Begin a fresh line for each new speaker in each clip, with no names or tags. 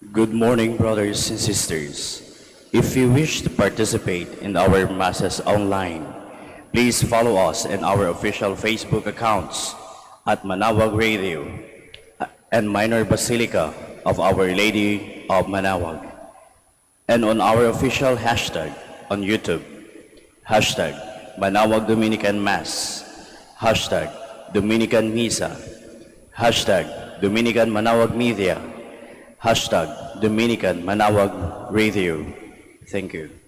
Good morning, brothers and sisters. If you wish to participate in our Masses online, please follow us in our official Facebook accounts at Manaoag Radio and Minor Basilica of Our Lady of Manaoag, and on our official hashtag on YouTube, hashtag Manaoag Dominican Mass, hashtag Dominican Misa, hashtag Dominican Manaoag Media, hashtag Dominican Manaoag Radio. Thank you.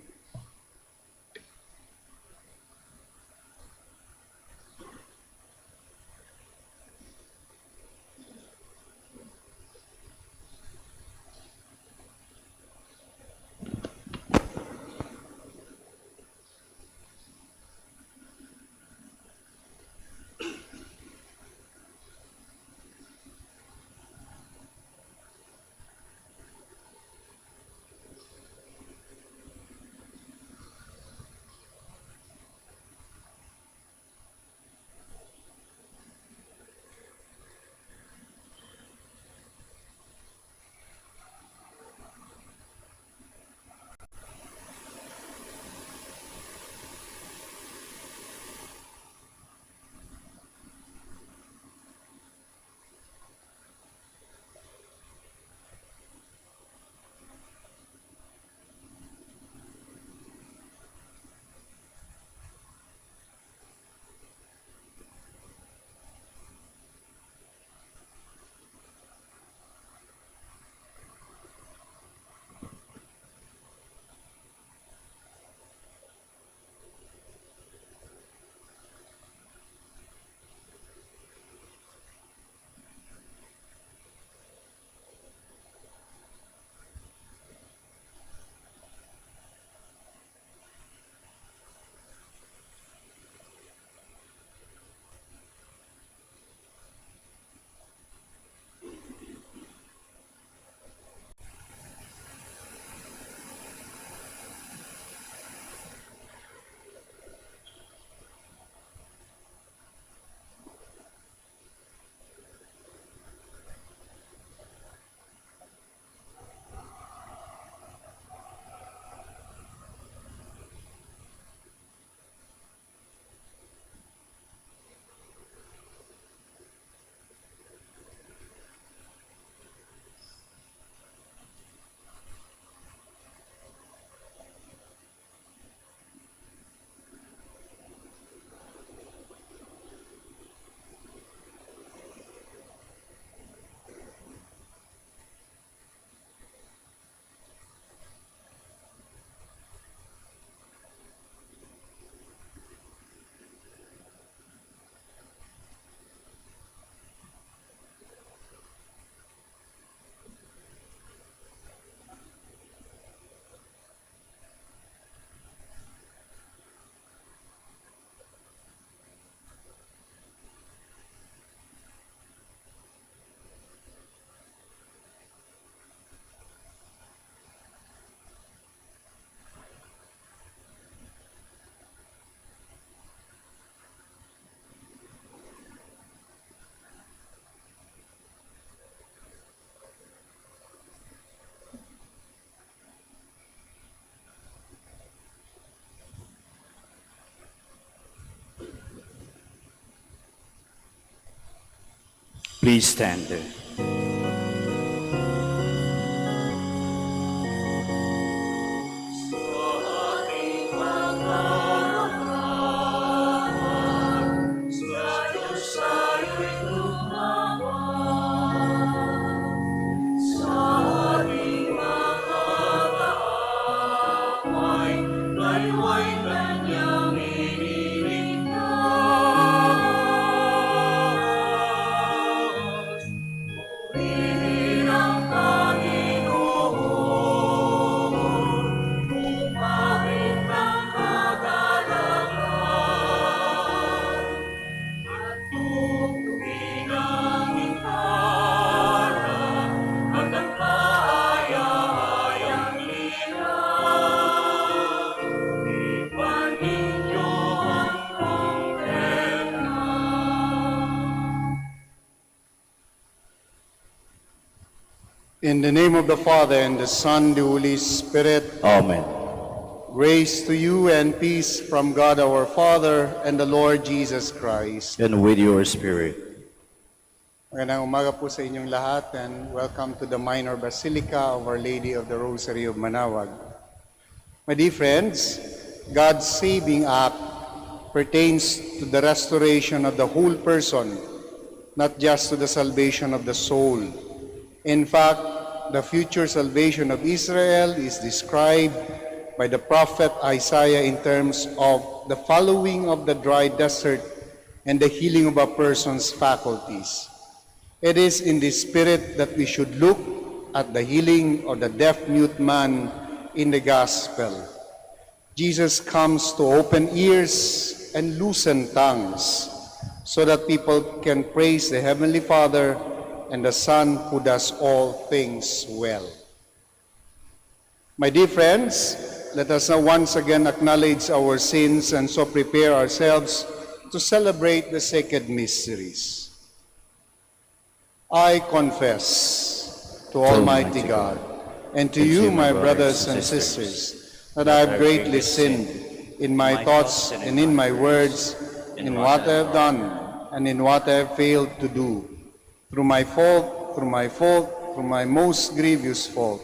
Please stand.
In the name of the Father, and the Son, the Holy Spirit,
Amen.
grace to you and peace from God our Father and the Lord Jesus Christ.
And with your spirit.
Magandang umaga po sa inyong lahat and welcome to the Minor Basilica of Our Lady of the Rosary of Manaoag. My dear friends, God's saving act pertains to the restoration of the whole person, not just to the salvation of the soul. In fact, the future salvation of Israel is described by the prophet Isaiah in terms of the following of the dry desert and the healing of a person's faculties. It is in this spirit that we should look at the healing of the deaf-mute man in the gospel. Jesus comes to open ears and loosen tongues so that people can praise the Heavenly Father and the Son who does all things well. My dear friends, let us now once again acknowledge our sins and so prepare ourselves to celebrate the sacred mysteries. I confess to Almighty God and to you, my brothers and sisters, that I have greatly sinned in my thoughts and in my words, in what I have done and in what I have failed to do, through my most grievous fault.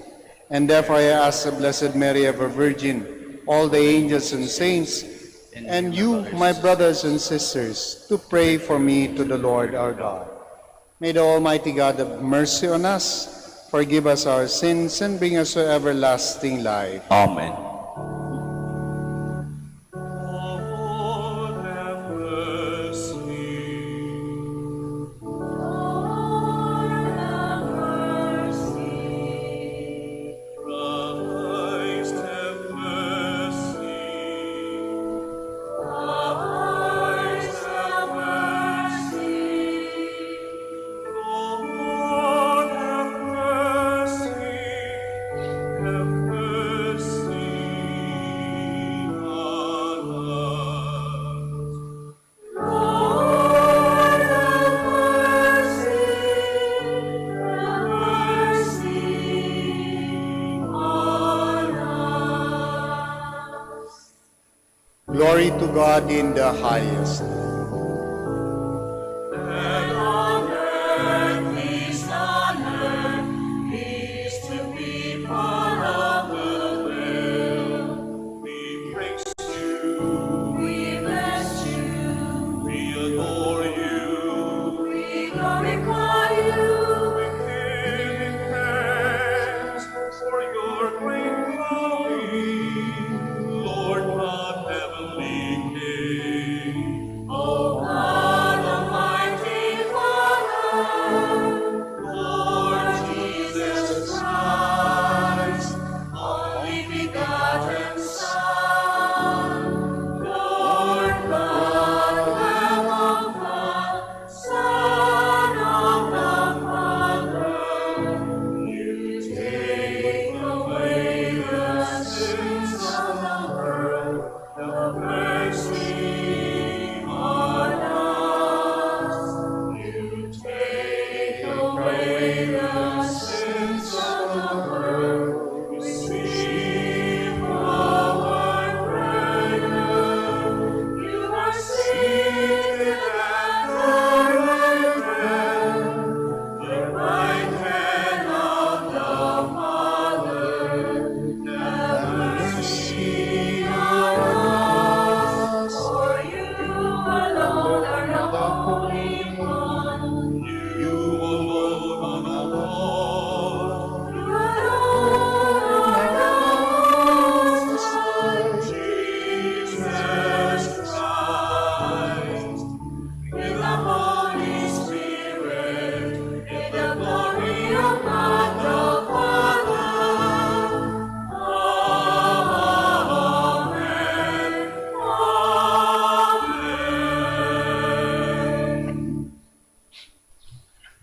And therefore I ask the Blessed Mary, ever Virgin, all the angels and saints, and you, my brothers and sisters, to pray for me to the Lord our God. May the Almighty God have mercy on us, forgive us our sins, and bring us to everlasting life.
Amen.
Glory to God in the highest.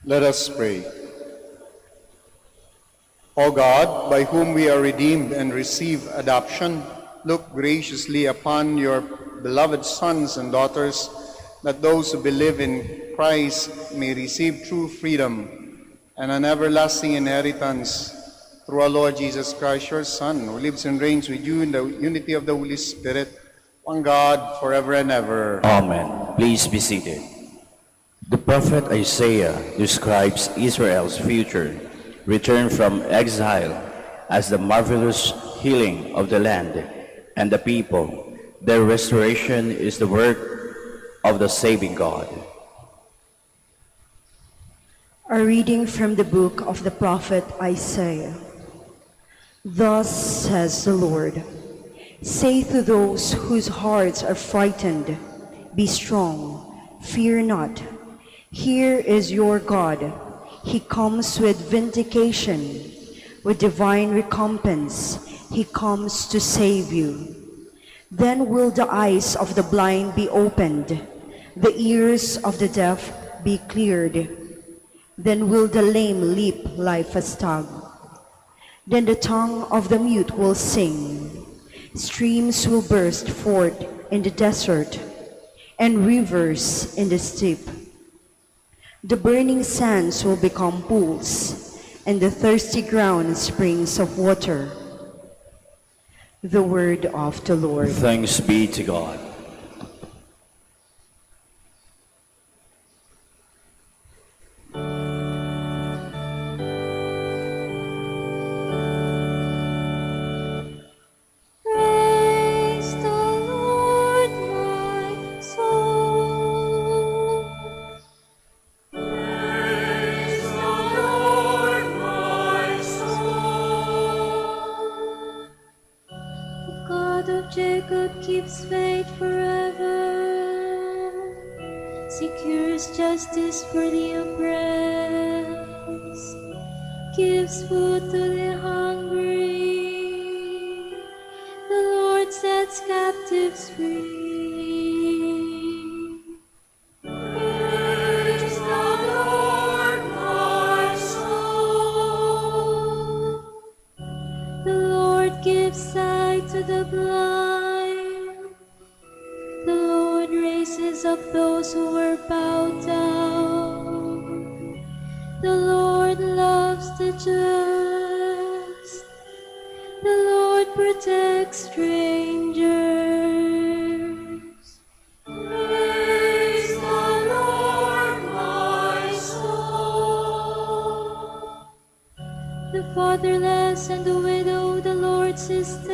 Let us pray. O God, by whom we are redeemed and receive adoption, look graciously upon your beloved sons and daughters, that those who believe in Christ may receive true freedom and an everlasting inheritance through our Lord Jesus Christ, your Son, who lives and reigns with you in the unity of the Holy Spirit, one God, forever and ever.
Amen. Please be seated. The prophet Isaiah describes Israel's future return from exile as the marvelous healing of the land and the people. Their restoration is the work of the saving God.
A reading from the book of the prophet Isaiah. Thus says the Lord, say to those whose hearts are frightened, be strong, fear not. Here is your God. He comes with vindication, with divine recompense. He comes to save you. Then will the eyes of the blind be opened, the ears of the deaf be cleared. Then will the lame leap like a stag. Then the tongue of the mute will sing. Streams will burst forth in the desert, and rivers in the steppe. The burning sands will become pools, and the thirsty ground springs of water. The word of the Lord.
Thanks be to God.
Praise the Lord, my soul. Praise the Lord, my soul. The God of Jacob keeps faith forever, secures justice for the oppressed, gives food to the hungry. The Lord sets captives free. Praise the Lord, my soul. The Lord gives sight to the blind. The Lord raises up those who were bowed down. The Lord loves the just. The Lord protects strangers. Praise the Lord, my soul. The fatherless and the widow the Lord sustains,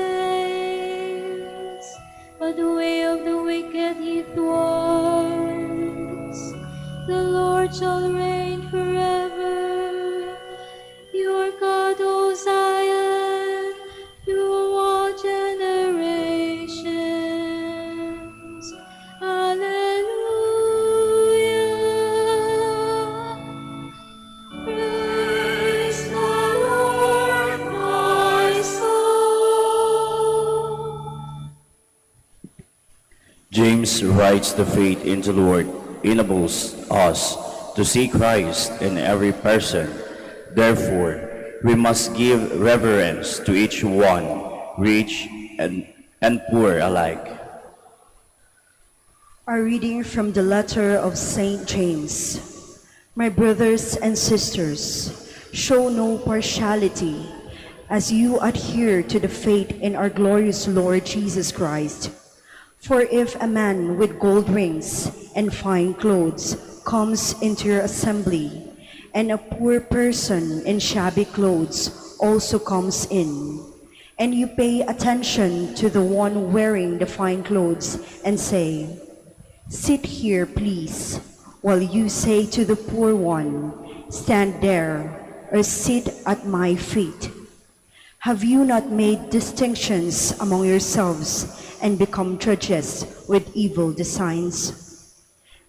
but the way of the wicked he thwarts. The Lord shall reign forever. Your God, O Zion, through all generations. Alleluia. Praise the Lord, my soul.
James writes the faith in the Lord enables us to see Christ in every person. Therefore, we must give reverence to each one, rich and poor alike.
A reading from the letter of Saint James. My brothers and sisters, show no partiality as you adhere to the faith in our glorious Lord Jesus Christ. For if a man with gold rings and fine clothes comes into your assembly, and a poor person in shabby clothes also comes in, and you pay attention to the one wearing the fine clothes and say, sit here, please, while you say to the poor one, stand there, or sit at my feet. Have you not made distinctions among yourselves and become judges with evil designs?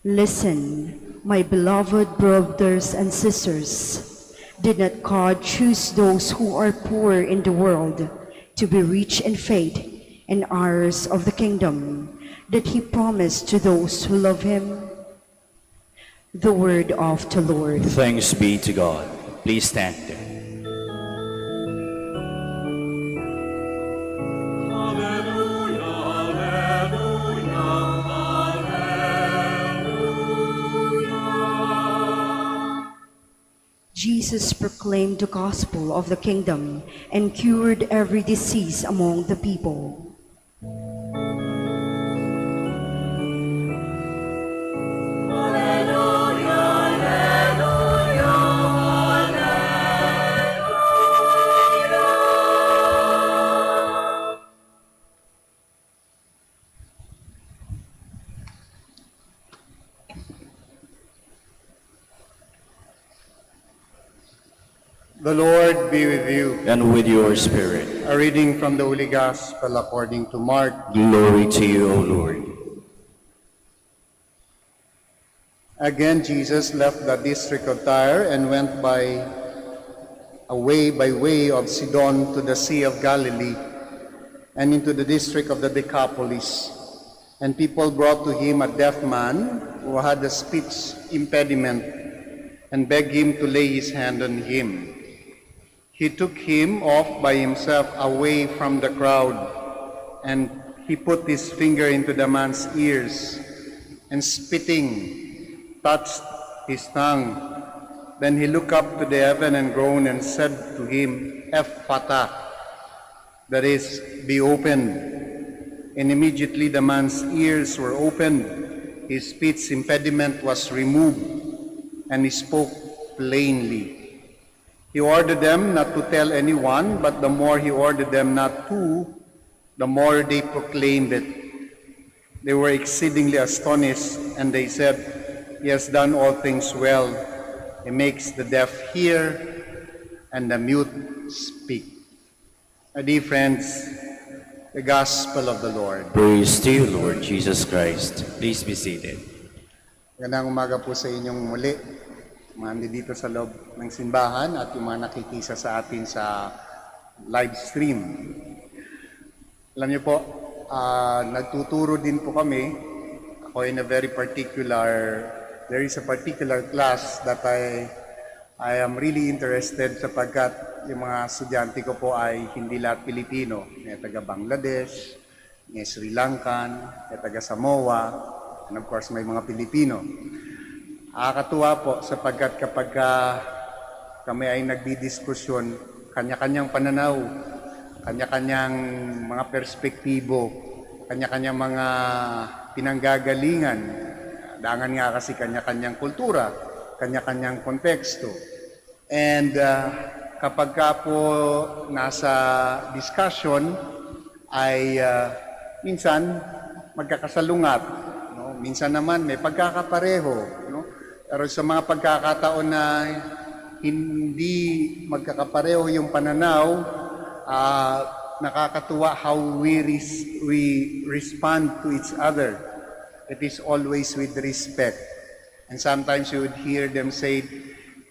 Listen, my beloved brothers and sisters, did not God choose those who are poor in the world to be rich in faith and heirs of the kingdom that he promised to those who love him? The word of the Lord.
Thanks be to God. Please stand.
Jesus proclaimed the gospel of the kingdom and cured every disease among the people.
The Lord be with you.
And with your spirit.
A reading from the Holy Gospel according to Mark.
Glory to you, O Lord.
Again, Jesus left the district of Tyre and went by way of Sidon to the Sea of Galilee and into the district of the Decapolis. And people brought to him a deaf man who had a speech impediment and begged him to lay his hand on him. He took him off by himself away from the crowd, and he put his finger into the man's ears, and spitting, touched his tongue. Then he looked up to the heaven and groaned and said to him, Ephphatha, that is, be opened. And immediately the man's ears were opened, his speech impediment was removed, and he spoke plainly. He ordered them not to tell anyone, but the more he ordered them not to, the more they proclaimed it. They were exceedingly astonished, and they said, He has done all things well. He makes the deaf hear and the mute speak. My dear friends, the Gospel of the Lord.
Praise to you, Lord Jesus Christ. Please be seated.
Magandang umaga po sa inyong muli. Mga dito sa loob ng simbahan at yung mga nakikisa sa atin sa live stream. Alam niyo po, nagtuturo din po kami. Ako in a there is a particular class that I am really interested sapagkat yung mga estudyante ko po ay hindi lahat Pilipino. May taga Bangladesh, may Sri Lankan, may taga Samoa, and of course may mga Pilipino. Nakakatuwa po sapagkat kapag kami ay nagdidiskusyon, kanya-kanyang pananaw, kanya-kanyang mga perspektibo, kanya-kanyang mga pinanggagalingan. Dangan nga kasi kanya-kanyang kultura, kanya-kanyang konteksto. And kapag ka po nasa discussion ay minsan magkakasalungat, no? Minsan naman may pagkakapareho, no? Pero sa mga pagkakataon na hindi magkakapareho yung pananaw, nakakatuwa how we respond to each other. It is always with respect. And sometimes you would hear them say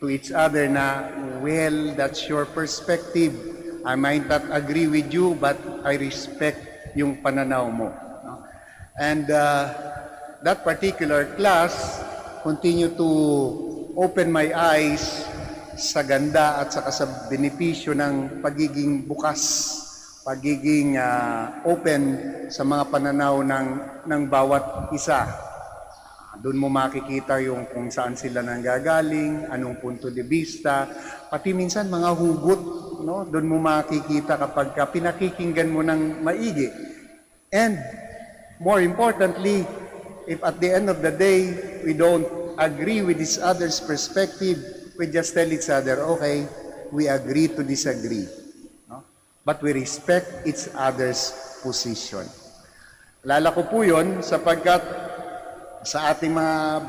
to each other na, well, that's your perspective. I might not agree with you, but I respect yung pananaw mo. No? And that particular class continue to open my eyes sa ganda at saka sa benepisyo ng pagiging bukas, pagiging open sa mga pananaw ng bawat isa. Doon mo makikita yung kung saan sila nanggagaling, anong punto de vista, pati minsan mga hugot, no? Doon mo makikita kapag pinakikinggan mo ng maigi. And more importantly, if at the end of the day, we don't agree with each other's perspective, we just tell each other, okay, we agree to disagree. No? But we respect each other's position. Lala ko po yun sapagkat sa ating mga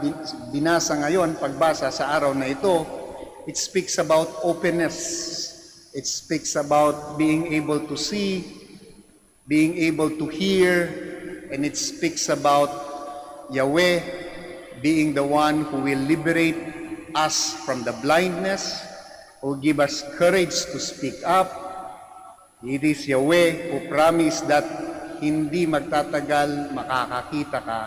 binasa ngayon, pagbasa sa araw na ito, it speaks about openness. It speaks about being able to see, being able to hear, and it speaks about Yahweh being the one who will liberate us from the blindness, who give us courage to speak up. It is Yahweh who promised that hindi magtatagal makakakita ka,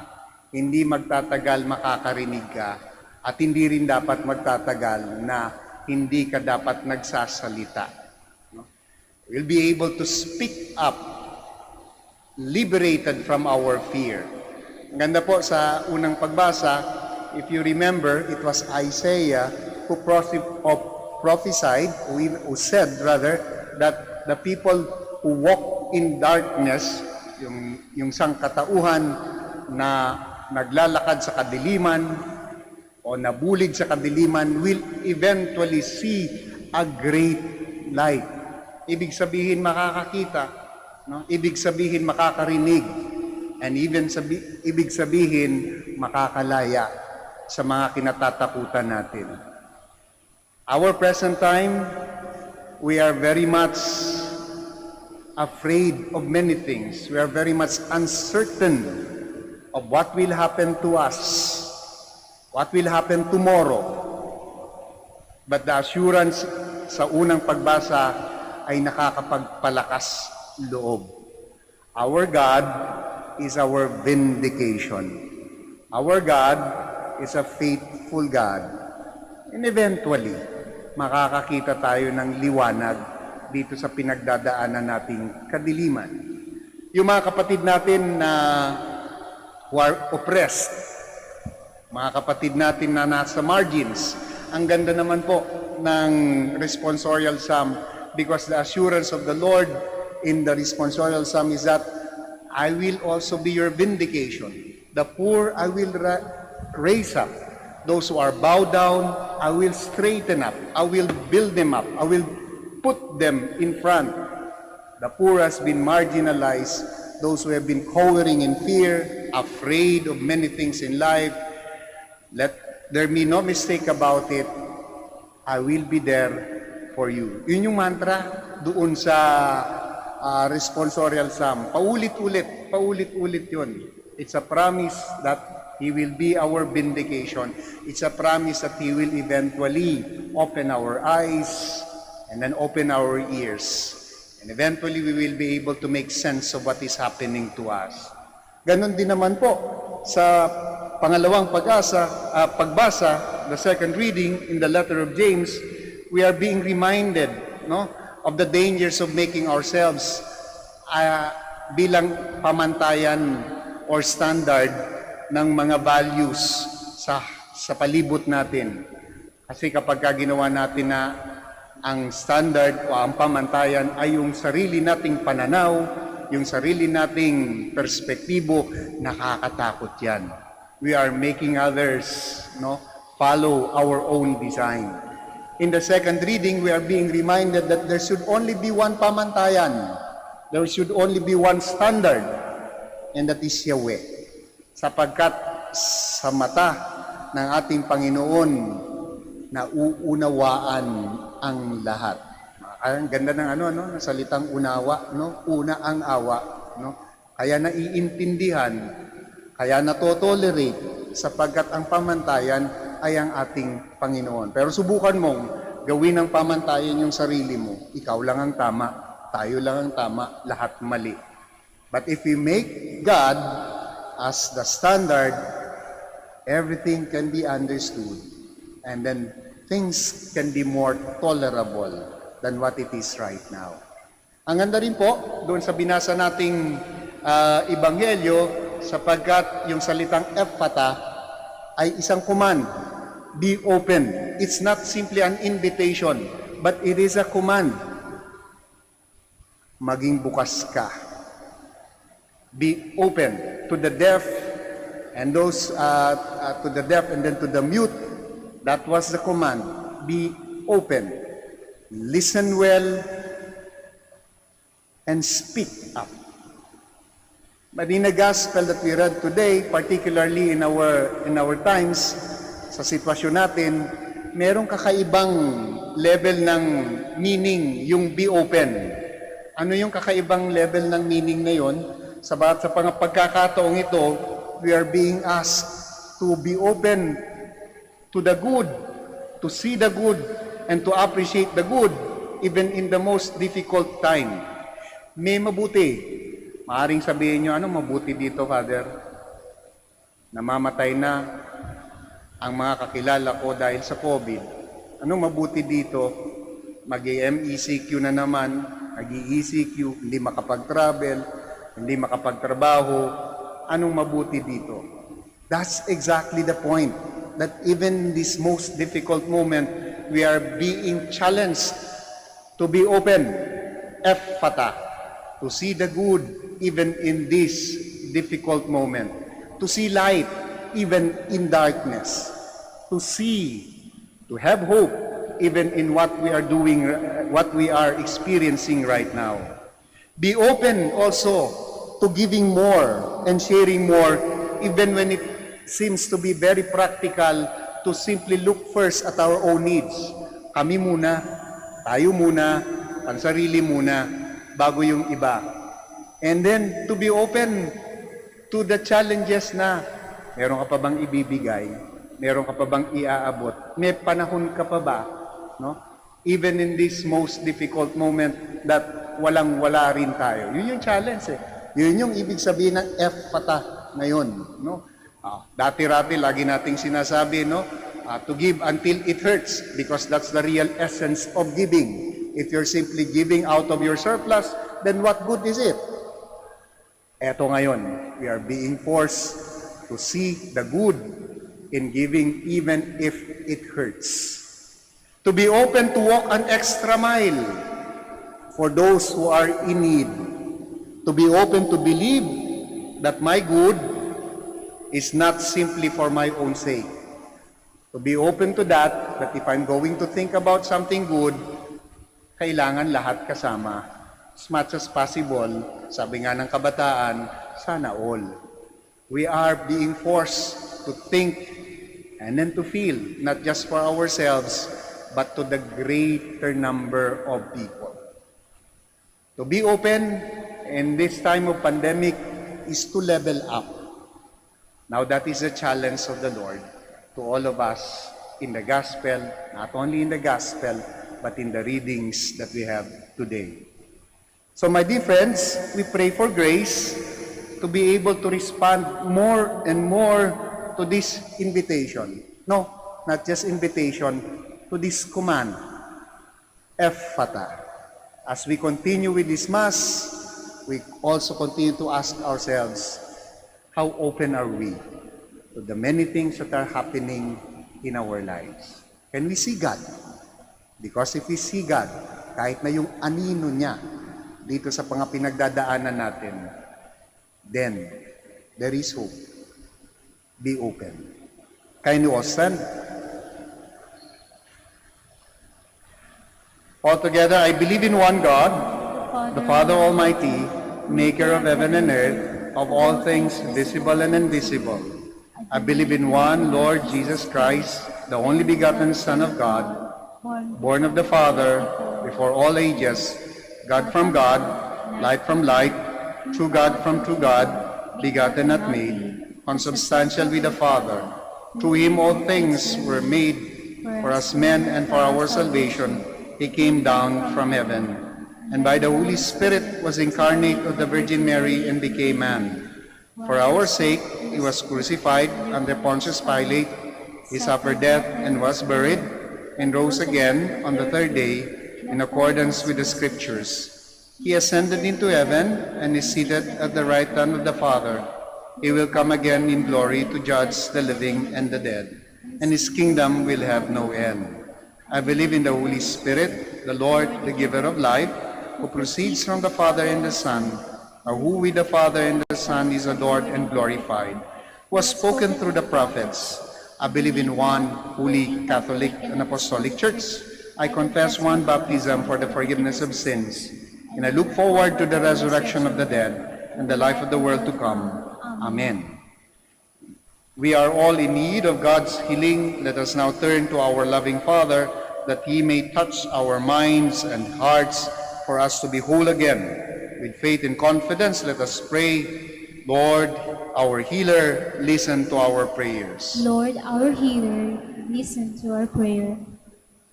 hindi magtatagal makakarinig ka, at hindi rin dapat magtatagal na hindi ka dapat nagsasalita. No? We'll be able to speak up, liberated from our fear. Ang ganda po sa unang pagbasa, if you remember, it was Isaiah who prophesied, who said rather, that the people who walk in darkness, yung sangkatauhan na naglalakad sa kadiliman o nabulid sa kadiliman will eventually see a great light. Ibig sabihin makakakita, no? Ibig sabihin makakarinig, and ibig sabihin makakalaya sa mga kinatatakutan natin. Our present time, we are very much afraid of many things. We are very much uncertain of what will happen to us, what will happen tomorrow. But the assurance sa unang pagbasa ay nakakapagpalakas loob. Our God is our vindication. Our God is a faithful God. And eventually, makakakita tayo ng liwanag dito sa pinagdadaanan nating kadiliman. Yung mga kapatid natin na who are oppressed, mga kapatid natin na nasa margins, ang ganda naman po ng responsorial psalm, because the assurance of the Lord in the responsorial psalm is that I will also be your vindication. The poor I will raise up. Those who are bowed down, I will straighten up. I will build them up. I will put them in front. The poor has been marginalized. Those who have been cowering in fear, afraid of many things in life, let there be no mistake about it. I will be there for you. Yun yung mantra doon sa responsorial psalm. Paulit-ulit yun. It's a promise that He will be our vindication. It's a promise that He will eventually open our eyes and then open our ears. And eventually we will be able to make sense of what is happening to us. Ganon din naman po sa pangalawang pagbasa, the second reading in the letter of James, we are being reminded, no, of the dangers of making ourselves bilang pamantayan or standard ng mga values sa palibot natin. Kasi kapag ginawa natin na ang standard o ang pamantayan ay yung sarili nating pananaw, yung sarili nating perspektibo, nakakatakot yan. We are making others, no, follow our own design. In the second reading, we are being reminded that there should only be one pamantayan. There should only be one standard, and that is Yahweh. Sapagkat sa mata ng ating Panginoon, nauunawaan ang lahat. Ang ganda ng ng salitang unawa, no? Una ang awa, no? Kaya naiintindihan, kaya natotolerate, sapagkat ang pamantayan ay ang ating Panginoon. Pero subukan mong gawin ng pamantayan yung sarili mo. Ikaw lang ang tama, tayo lang ang tama, lahat mali. But if we make God as the standard, everything can be understood, and then things can be more tolerable than what it is right now. Ang ganda rin po doon sa binasa nating ebanghelyo, sapagkat yung salitang ephata ay isang command. Be open. It's not simply an invitation, but it is a command. Maging bukas ka. Be open to the deaf and those to the deaf and then to the mute. That was the command. Be open. Listen well and speak up. But in the gospel that we read today, particularly in our times, sa sitwasyon natin, merong kakaibang level ng meaning yung be open. Ano yung kakaibang level ng meaning na yon? Sa pagkakataong ito, we are being asked to be open to the good, to see the good, and to appreciate the good, even in the most difficult time. May mabuti. Maaring sabihin nyo, ano mabuti dito, Father? Namamatay na ang mga kakilala ko dahil sa COVID. Anong mabuti dito? Mag-MECQ na naman, mag-ECQ, hindi makapag-travel, hindi makapagtrabaho. Anong mabuti dito? That's exactly the point. That even in this most difficult moment, we are being challenged to be open, ephphatha, to see the good even in this difficult moment, to see light even in darkness, to have hope even in what we are doing, what we are experiencing right now. Be open also to giving more and sharing more, even when it seems to be very practical to simply look first at our own needs. Kami muna, tayo muna, pansarili muna, bago yung iba. And then, to be open to the challenges na meron ka pa bang ibibigay? Meron ka pa bang iaabot? May panahon ka pa ba? No? Even in this most difficult moment that walang-wala rin tayo. Yun yung challenge eh. Yun yung ibig sabihin ng ephphatha ngayon. No? Dati-rati, lagi nating sinasabi, no? To give until it hurts, because that's the real essence of giving. If you're simply giving out of your surplus, then what good is it? Eto ngayon, we are being forced to see the good in giving even if it hurts. To be open to walk an extra mile for those who are in need. To be open to believe that my good is not simply for my own sake. To be open to that if I'm going to think about something good, kailangan lahat kasama. As much as possible, sabi nga ng kabataan, sana all. We are being forced to think and then to feel, not just for ourselves, but to the greater number of people. To be open in this time of pandemic is to level up. Now that is a challenge of the Lord to all of us in the gospel, not only in the gospel, but in the readings that we have today. So my dear friends, we pray for grace to be able to respond more and more to this invitation. No, not just invitation, to this command, ephphatha. As we continue with this Mass, we also continue to ask ourselves, how open are we to the many things that are happening in our lives? Can we see God? Because if we see God, kahit na yung anino niya dito sa mga pinagdadaanan natin, then there is hope. Be open. Can you all stand? Altogether, I believe in one God, the Father Almighty, maker of heaven and earth, of all things visible and invisible. I believe in one Lord Jesus Christ, the only begotten Son of God, born of the Father, before all ages, God from God, light from light, true God from true God, begotten not made, consubstantial with the Father. Through him all things were made, for us men and for our salvation. He came down from heaven, and by the Holy Spirit was incarnate of the Virgin Mary and became man. For our sake, he was crucified under Pontius Pilate. He suffered death and was buried, and rose again on the third day in accordance with the Scriptures. He ascended into heaven and is seated at the right hand of the Father. He will come again in glory to judge the living and the dead, and his kingdom will have no end. I believe in the Holy Spirit, the Lord, the giver of life, who proceeds from the Father and the Son, who with the Father and the Son is adored and glorified, who has spoken through the prophets. I believe in one holy, Catholic, and Apostolic Church. I confess one baptism for the forgiveness of sins, and I look forward to the resurrection of the dead and the life of the world to come. Amen. We are all in need of God's healing. Let us now turn to our loving Father, that he may touch our minds and hearts for us to be whole again. With faith and confidence, let us pray. Lord, our healer, listen to our prayers.
Lord, our healer, listen to our prayer.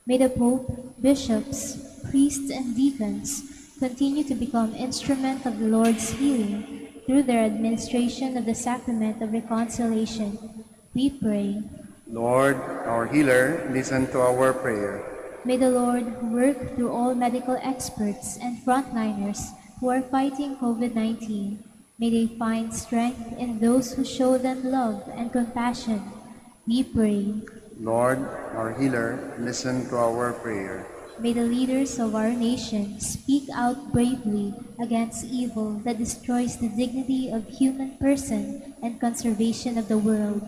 May the Pope, bishops, priests, and deacons continue to become instrument of the Lord's healing through their administration of the sacrament of reconciliation. We pray.
Lord, our healer, listen to our prayer.
May the Lord work through all medical experts and frontliners who are fighting COVID-19. May they find strength in those who show them love and compassion. We pray.
Lord, our healer, listen to our prayer.
May the leaders of our nation speak out bravely against evil that destroys the dignity of human person and conservation of the world.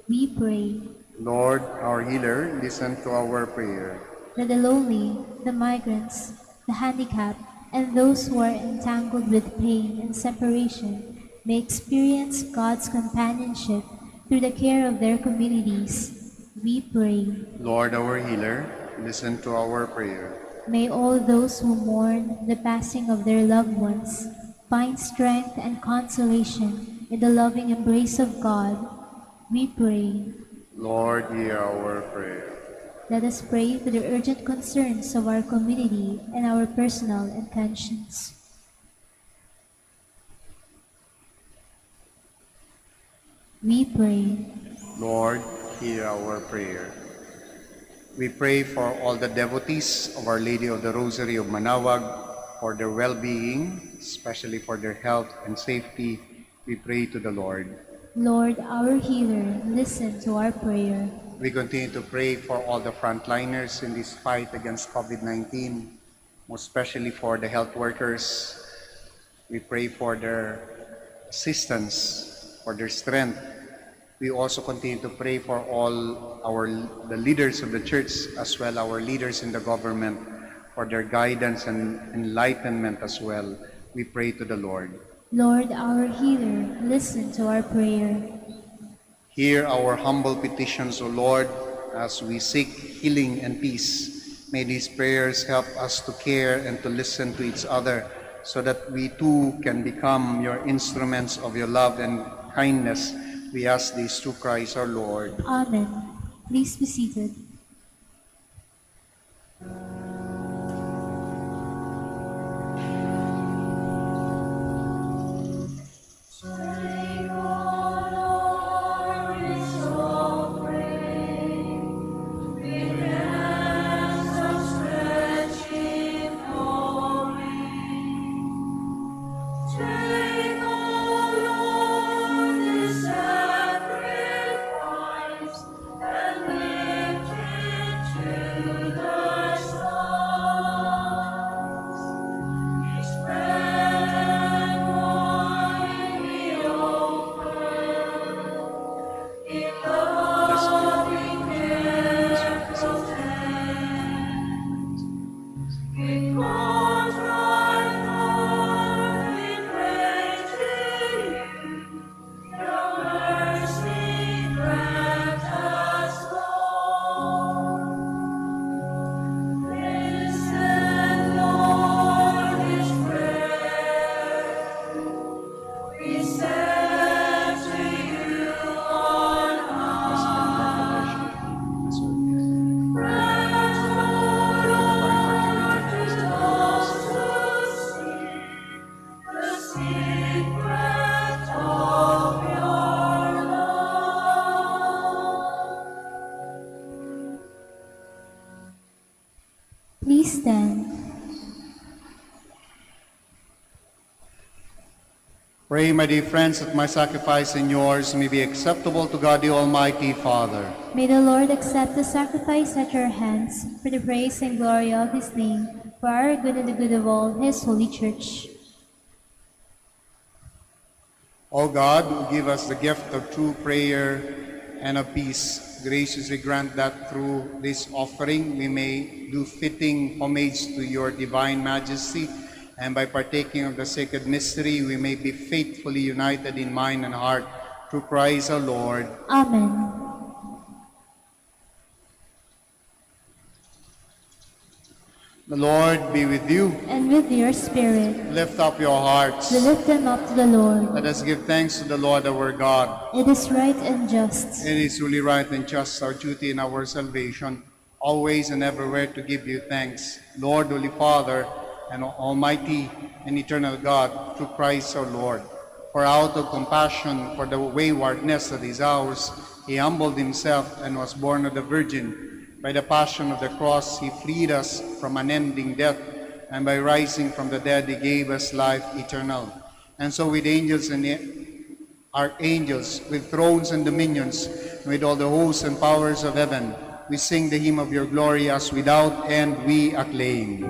We pray
Lord, our healer, listen to our prayer.
that the lowly, the migrants, the handicapped, and those who are entangled with pain and separation may experience God's companionship through the care of their communities. We pray.
Lord, our healer, listen to our prayer.
May all those who mourn the passing of their loved ones find strength and consolation in the loving embrace of God. We pray.
Lord, hear our prayer.
Let us pray for the urgent concerns of our community and our personal intentions. We pray.
Lord, hear our prayer. We pray for all the devotees of Our Lady of the Rosary of Manaoag, for their well-being, especially for their health and safety. We pray to the Lord.
Lord, our healer, listen to our prayer.
We continue to pray for all the frontliners in this fight against COVID-19, most especially for the health workers. We pray for their assistance, for their strength. We also continue to pray for all the leaders of the church, as well our leaders in the government, for their guidance and enlightenment as well. We pray to the Lord.
Lord, our healer, listen to our prayer.
Hear our humble petitions, O Lord, as we seek healing and peace. May these prayers help us to care and to listen to each other, so that we too can become your instruments of your love and kindness. We ask this through Christ our Lord.
Amen. Please be seated. Please stand.
Pray, my dear friends, that my sacrifice and yours may be acceptable to God the Almighty Father.
May the Lord accept the sacrifice at your hands for the praise and glory of his name, for our good and the good of all his holy church.
O God, who give us the gift of true prayer and of peace, graciously grant that through this offering we may do fitting homage to your divine majesty, and by partaking of the sacred mystery we may be faithfully united in mind and heart through Christ our Lord.
Amen.
The Lord be with you.
And with your spirit,
Lift up your hearts.
we lift them up to the Lord.
Let us give thanks to the Lord our God.
It is right and just.
It is truly right and just, our duty and our salvation, always and everywhere to give you thanks. Lord, Holy Father, and Almighty and eternal God, through Christ our Lord. For out of compassion for the waywardness that is ours, he humbled himself and was born of the Virgin. By the passion of the cross, he freed us from unending death, and by rising from the dead, he gave us life eternal. And so with angels and archangels, with thrones and dominions, with all the hosts and powers of heaven, we sing the hymn of your glory as without end we acclaim.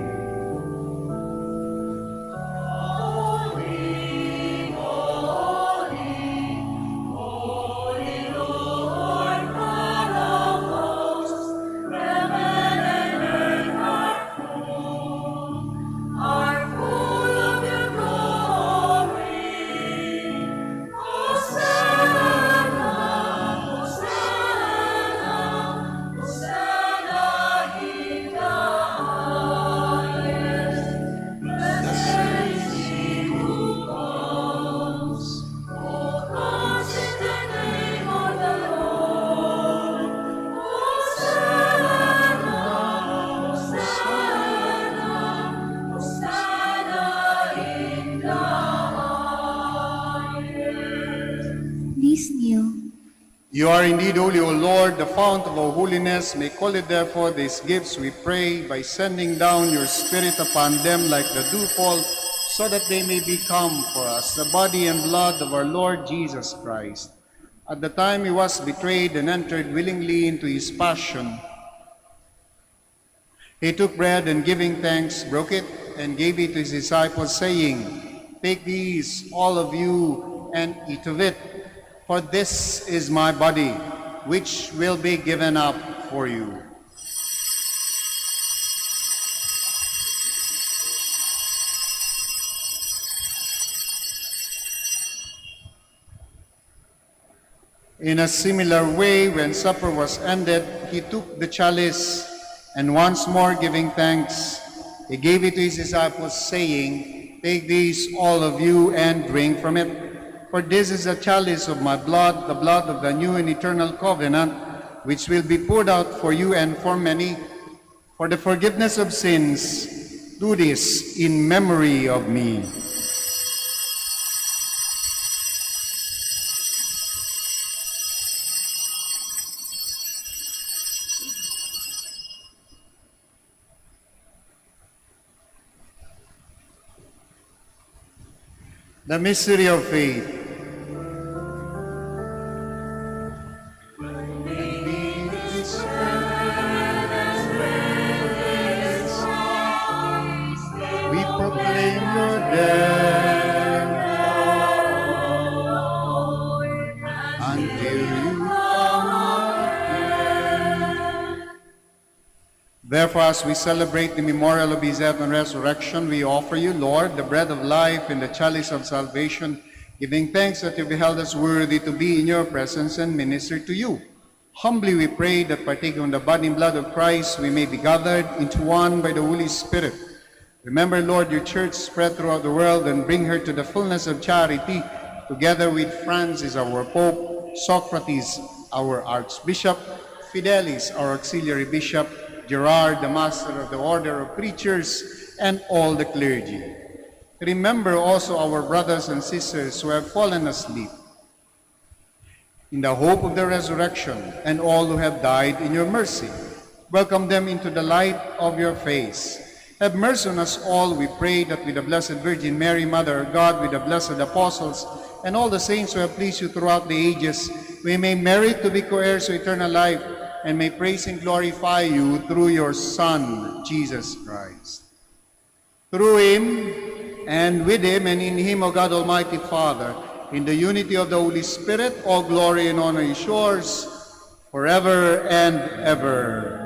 Please kneel.
You are indeed holy, O Lord, the fount of all holiness. Make holy, therefore, these gifts, we pray, by sending down your Spirit upon them like the dewfall, so that they may become for us the body and blood of our Lord Jesus Christ. At the time he was betrayed and entered willingly into his passion, he took bread and giving thanks, broke it and gave it to his disciples, saying, "Take these, all of you, and eat of it. For this is my body, which will be given up for you." In a similar way, when supper was ended, he took the chalice, and once more giving thanks, he gave it to his disciples, saying, "Take these, all of you, and drink from it. For this is the chalice of my blood, the blood of the new and eternal covenant, which will be poured out for you and for many, for the forgiveness of sins. Do this in memory of me." The mystery of faith. We proclaim your death until you come again. Therefore, as we celebrate the memorial of his death and resurrection, we offer you, Lord, the bread of life and the chalice of salvation, giving thanks that you beheld us worthy to be in your presence and minister to you. Humbly we pray that, partaking of the body and blood of Christ, we may be gathered into one by the Holy Spirit. Remember, Lord, your church spread throughout the world, and bring her to the fullness of charity, together with Francis, our Pope, Socrates, our Archbishop, Fidelis, our Auxiliary Bishop, Gerard, the Master of the Order of Preachers, and all the clergy. Remember also our brothers and sisters who have fallen asleep in the hope of the resurrection, and all who have died in your mercy. Welcome them into the light of your face. Have mercy on us all, we pray, that with the Blessed Virgin Mary, Mother of God, with the blessed apostles, and all the saints who have pleased you throughout the ages, we may merit to be co-heirs of eternal life, and may praise and glorify you through your Son, Jesus Christ. Through him, and with him, and in him, O God Almighty Father, in the unity of the Holy Spirit, all glory and honor is yours, forever and ever.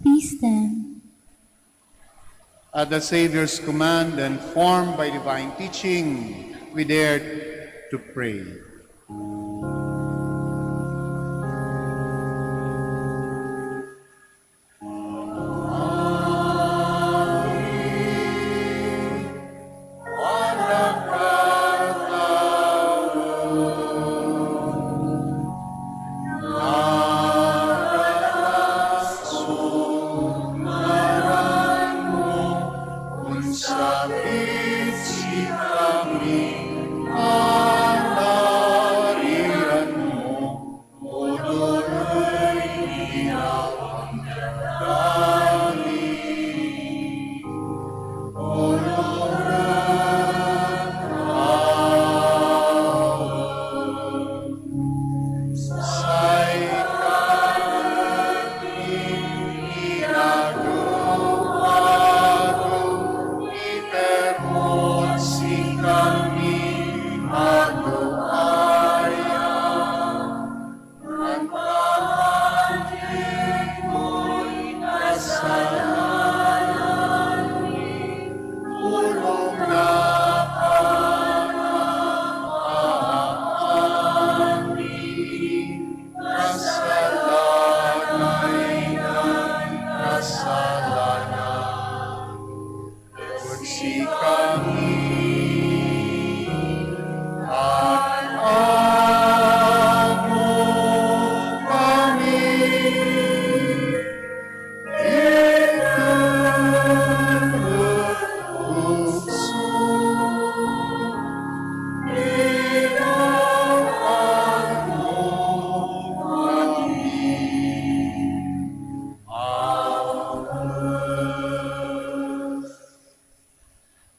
Please stand.
At the Savior's command and formed by divine teaching, we dare to pray.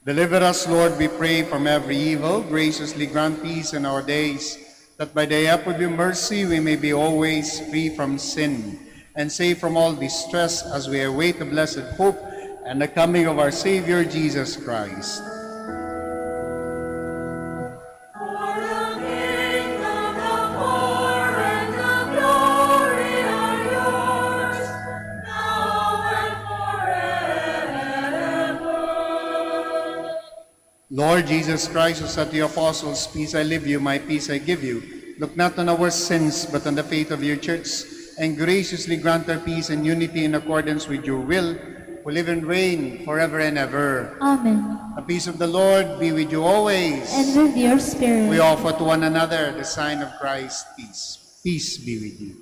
Deliver us, Lord, we pray, from every evil. Graciously grant peace in our days, that by the help of your mercy we may be always free from sin and safe from all distress as we await the blessed hope and the coming of our Savior, Jesus Christ. Lord Jesus Christ, who said to the apostles, "Peace I leave you, my peace I give you," look not on our sins, but on the faith of your church, and graciously grant her peace and unity in accordance with your will, who live and reign forever and ever.
Amen.
The peace of the Lord be with you always.
And with your spirit.
We offer to one another the sign of Christ's peace. Peace be with you.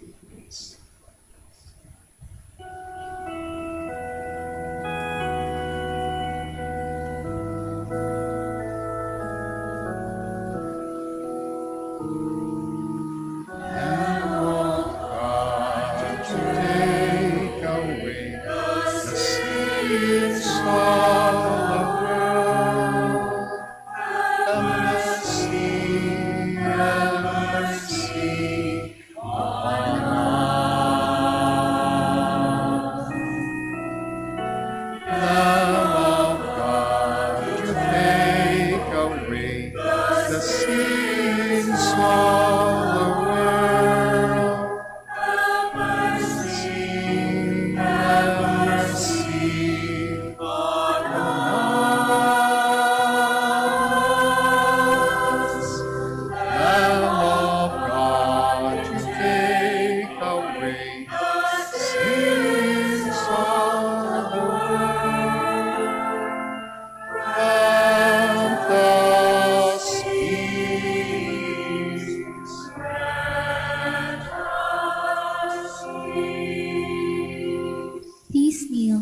Please kneel.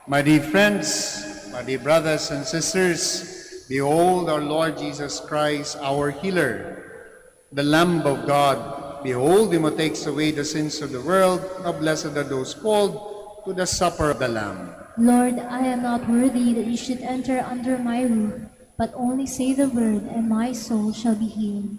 My dear friends, my dear brothers and sisters, behold our Lord Jesus Christ, our healer, the Lamb of God. Behold him who takes away the sins of the world. How blessed are those called to the supper of the Lamb.
Lord, I am not worthy that you should enter under my roof, but only say the word, and my soul shall be healed.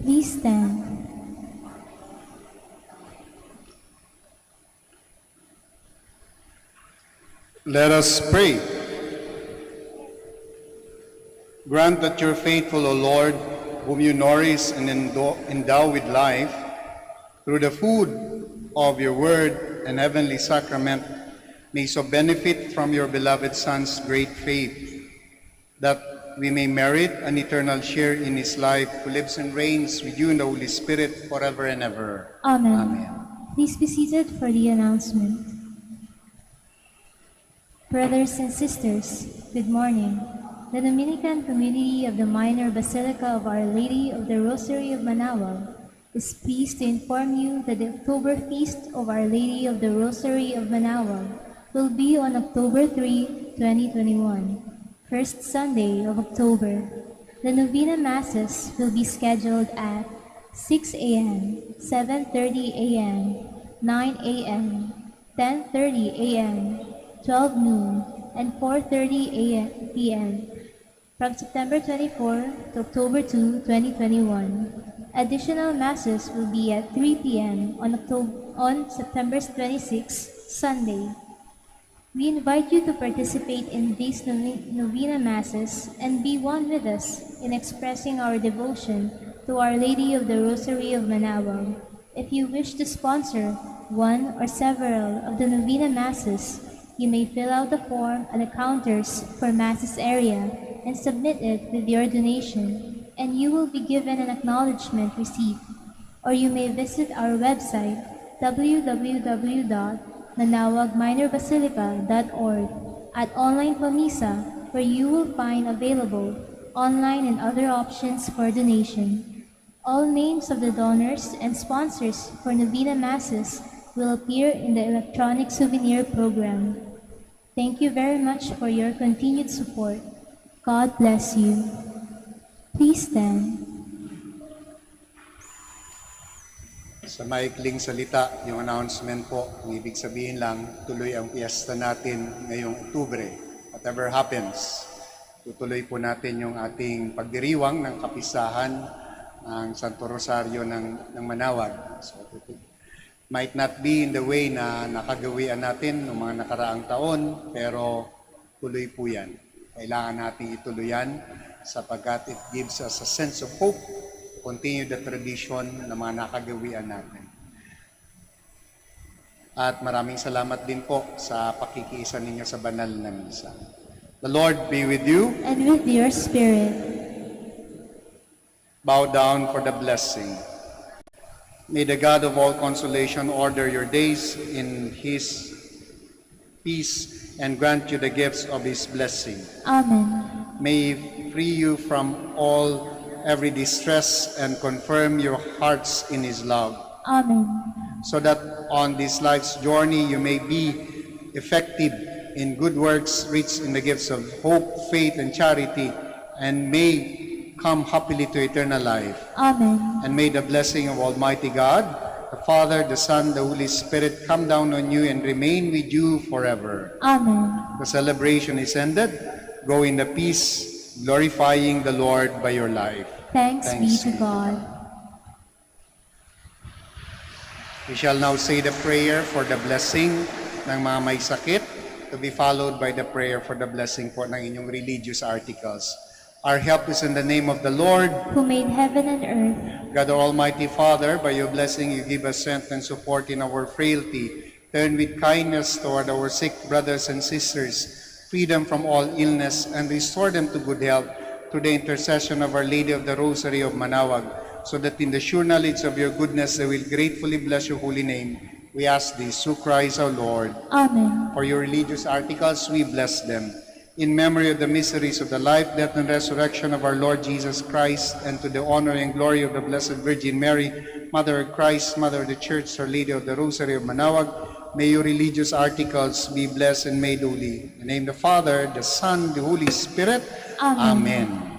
Please stand.
Let us pray. Grant that your faithful, O Lord, whom you nourish and endow with life, through the food of your word and heavenly sacrament, may so benefit from your beloved Son's great faith, that we may merit an eternal share in his life, who lives and reigns with you in the Holy Spirit forever and ever.
Amen.
Amen.
Please be seated for the announcement. Brothers and sisters, good morning. The Dominican community of the Minor Basilica of Our Lady of the Rosary of Manaoag is pleased to inform you that the October Feast of Our Lady of the Rosary of Manaoag will be on October 3, 2021, first Sunday of October. The Novena Masses will be scheduled at 6 a.m., 7:30 a.m., 9 a.m., 10:30 a.m., 12 noon, and 4:30 p.m. from September 24 to October 2, 2021. Additional Masses will be at 3 p.m. on September 26, Sunday. We invite you to participate in these Novena Masses and be one with us in expressing our devotion to Our Lady of the Rosary of Manaoag. If you wish to sponsor one or several of the Novena Masses, you may fill out the form at the counters for Masses area and submit it with your donation, and you will be given an acknowledgement receipt. Or you may visit our website, www.manaoagminorbasilica.org, at Online Pamisa, where you will find available online and other options for donation. All names of the donors and sponsors for Novena Masses will appear in the electronic souvenir program. Thank you very much for your continued support. God bless you. Please stand.
Sa maikling salita, yung announcement po, ang ibig sabihin lang, tuloy ang piyesta natin ngayong Oktubre. Whatever happens, tutuloy po natin yung ating pagdiriwang ng kapistahan ng Santo Rosario ng Manaoag. So, might not be in the way na nakagawian natin noong mga nakaraang taon, pero tuloy po yan. Kailangan natin ituloy yan sapagkat it gives us a sense of hope to continue the tradition na mga nakagawian natin. At maraming salamat din po sa pakikiisa ninyo sa banal na misa. The Lord be with you.
And with your spirit.
Bow down for the blessing. May the God of all consolation order your days in His peace and grant you the gifts of His blessing.
Amen.
May He free you from every distress and confirm your hearts in His love.
Amen.
So that on this life's journey you may be effective in good works, rich in the gifts of hope, faith, and charity, and may come happily to eternal life.
Amen.
And may the blessing of Almighty God, the Father, the Son, the Holy Spirit come down on you and remain with you forever.
Amen.
The celebration is ended. Go in the peace, glorifying the Lord by your life.
Thanks be to God.
We shall now say the prayer for the blessing ng mga may sakit, to be followed by the prayer for the blessing po ng inyong religious articles. Our help is in the name of the Lord,
Who made heaven and earth.
God our Almighty Father. By your blessing you give us strength and support in our frailty. Turn with kindness toward our sick brothers and sisters, free them from all illness, and restore them to good health through the intercession of Our Lady of the Rosary of Manaoag, so that in the sure knowledge of your goodness they will gratefully bless your holy name. We ask this through Christ our Lord.
Amen.
For your religious articles, we bless them. In memory of the mysteries of the life, death, and resurrection of our Lord Jesus Christ, and to the honor and glory of the Blessed Virgin Mary, Mother of Christ, Mother of the Church, Our Lady of the Rosary of Manaoag, may your religious articles be blessed and made holy. In the name of the Father, the Son, the Holy Spirit.
Amen.
Amen.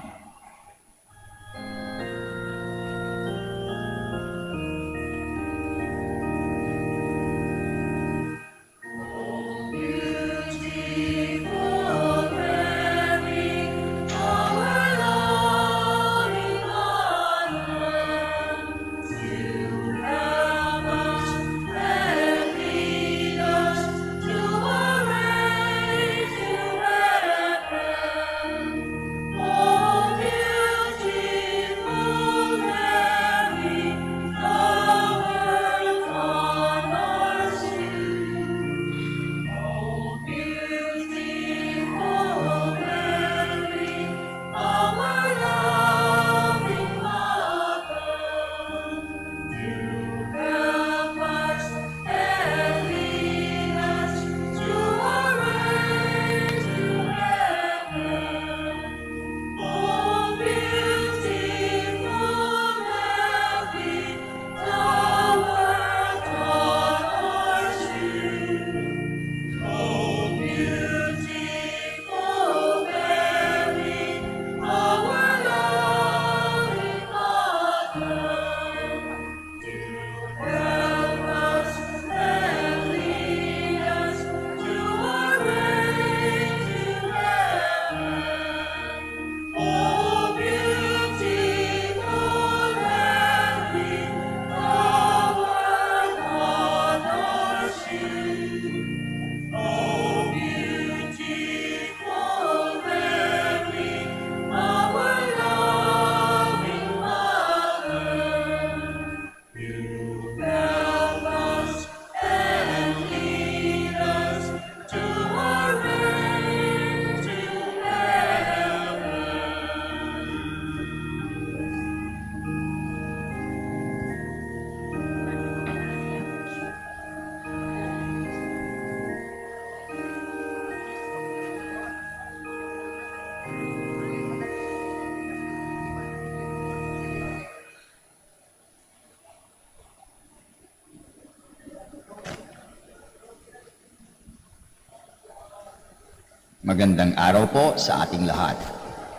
Magandang araw po sa ating lahat.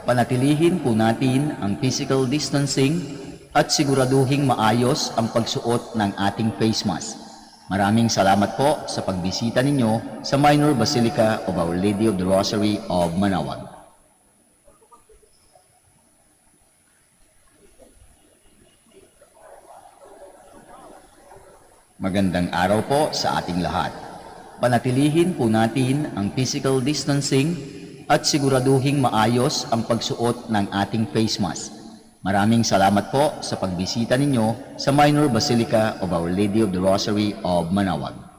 Panatilihin po natin ang physical distancing at siguraduhing maayos ang pagsuot ng ating face mask. Maraming salamat po sa pagbisita ninyo sa Minor Basilica of Our Lady of the Rosary of Manaoag. Magandang araw po sa ating lahat. Panatilihin po natin ang physical distancing at siguraduhing maayos ang pagsuot ng ating face mask. Maraming salamat po sa pagbisita ninyo sa Minor Basilica of Our Lady of the Rosary of Manaoag.